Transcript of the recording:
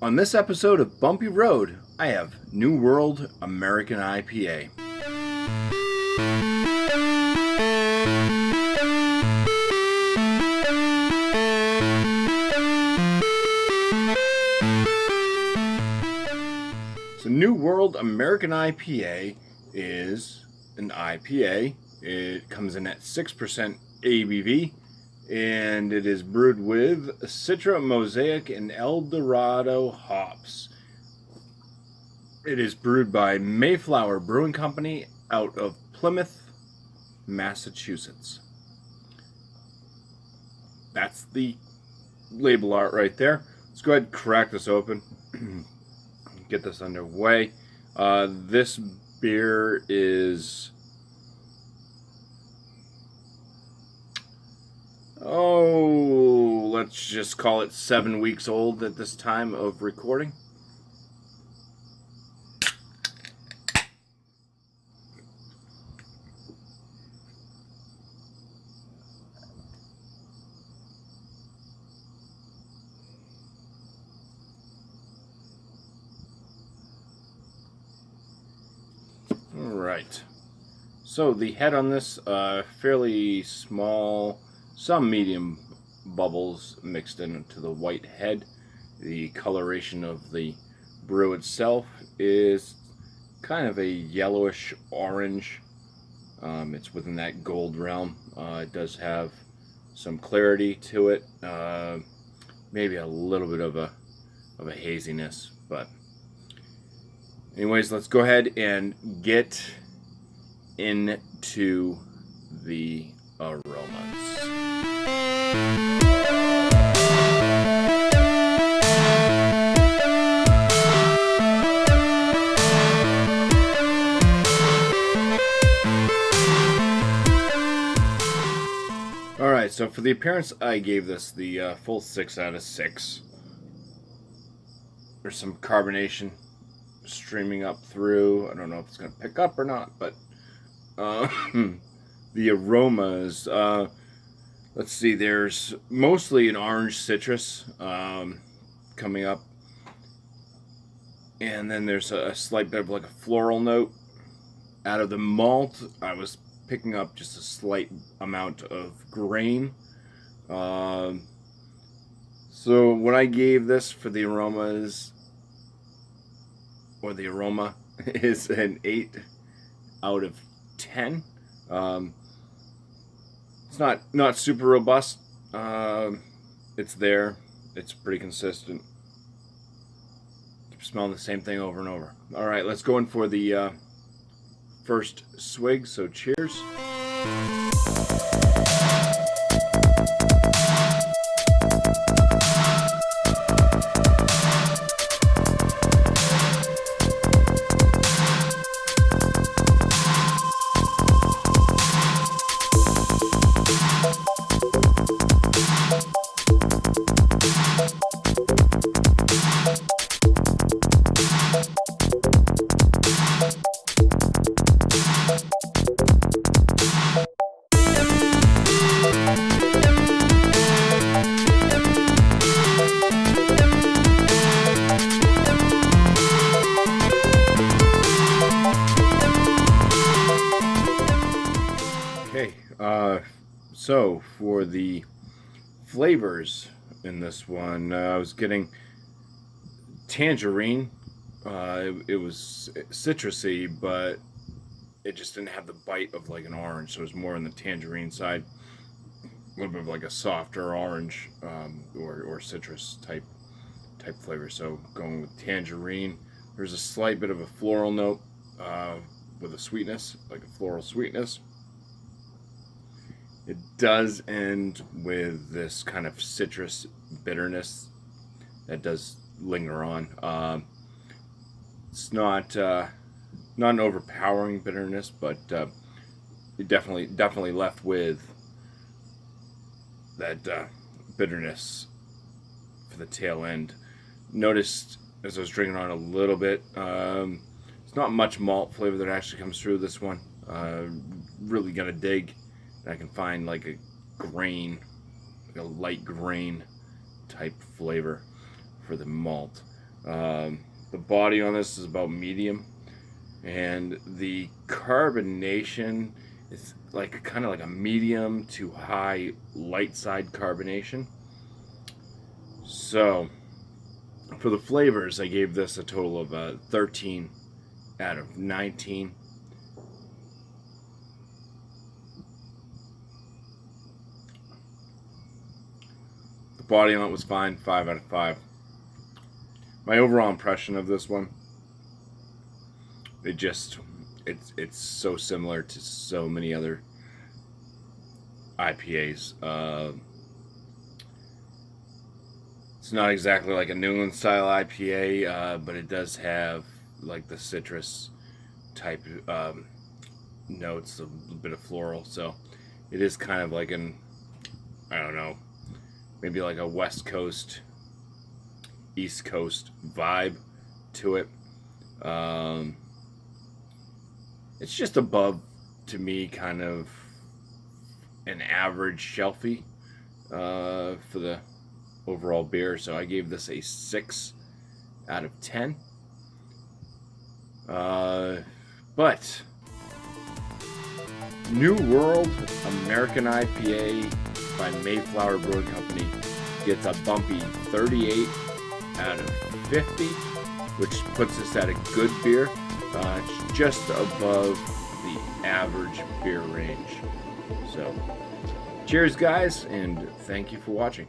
On this episode of Bumpy Road, I have New World American IPA. So New World American IPA is an IPA. It comes in at 6% ABV. And it is brewed with Citra, Mosaic, and El Dorado hops. It is brewed by Mayflower Brewing Company out of Plymouth, Massachusetts. That's the label art right there. Let's go ahead and crack this open. Get this underway. This beer is... let's just call it 7 weeks old at this time of recording. All right. So the head on this, fairly small, some medium bubbles mixed into the white head. The coloration of the brew itself is kind of a yellowish orange. It's within that gold realm. It does have some clarity to it, maybe a little bit of a haziness, but anyways, let's go ahead and get into the aromas. Alright, so for the appearance, I gave this the full 6 out of 6. There's some carbonation streaming up through. I don't know if it's going to pick up or not, but the aromas, let's see, there's mostly an orange citrus coming up, and then there's a slight bit of like a floral note. Out of the malt, I was picking up just a slight amount of grain. So when I gave this for the aromas, or the aroma, is an 8 out of 10. It's not super robust. It's there. It's pretty consistent. Keep smelling the same thing over and over. All right, let's go in for the first swig. So cheers. So for the flavors in this one, I was getting tangerine. It was citrusy, but it just didn't have the bite of like an orange, so it was more on the tangerine side. A little bit of like a softer orange or citrus type flavor. So going with tangerine. There's a slight bit of a floral note with a sweetness, like a floral sweetness. It does end with this kind of citrus bitterness that does linger on. It's not an overpowering bitterness, but it definitely left with that bitterness for the tail end. Noticed as I was drinking on a little bit, it's not much malt flavor that actually comes through this one. Really gotta dig. I can find like a grain, like a light grain type flavor for the malt. The body on this is about medium, and the carbonation is like kind of like a medium to high light side carbonation. So for the flavors, I gave this a total of 13 out of 19. The body on it was fine, 5 out of 5. My overall impression of this one, it's so similar to so many other IPAs. It's not exactly like a New England style IPA, but it does have like the citrus type notes, a bit of floral. So it is kind of like I don't know, maybe like a West Coast, East Coast vibe to it. It's just above, to me, kind of an average shelfie for the overall beer. So I gave this a 6 out of 10. But New World American IPA by Mayflower Brewing Company gets a bumpy 38 out of 50, which puts us at a good beer. It's just above the average beer range. So, cheers, guys, and thank you for watching.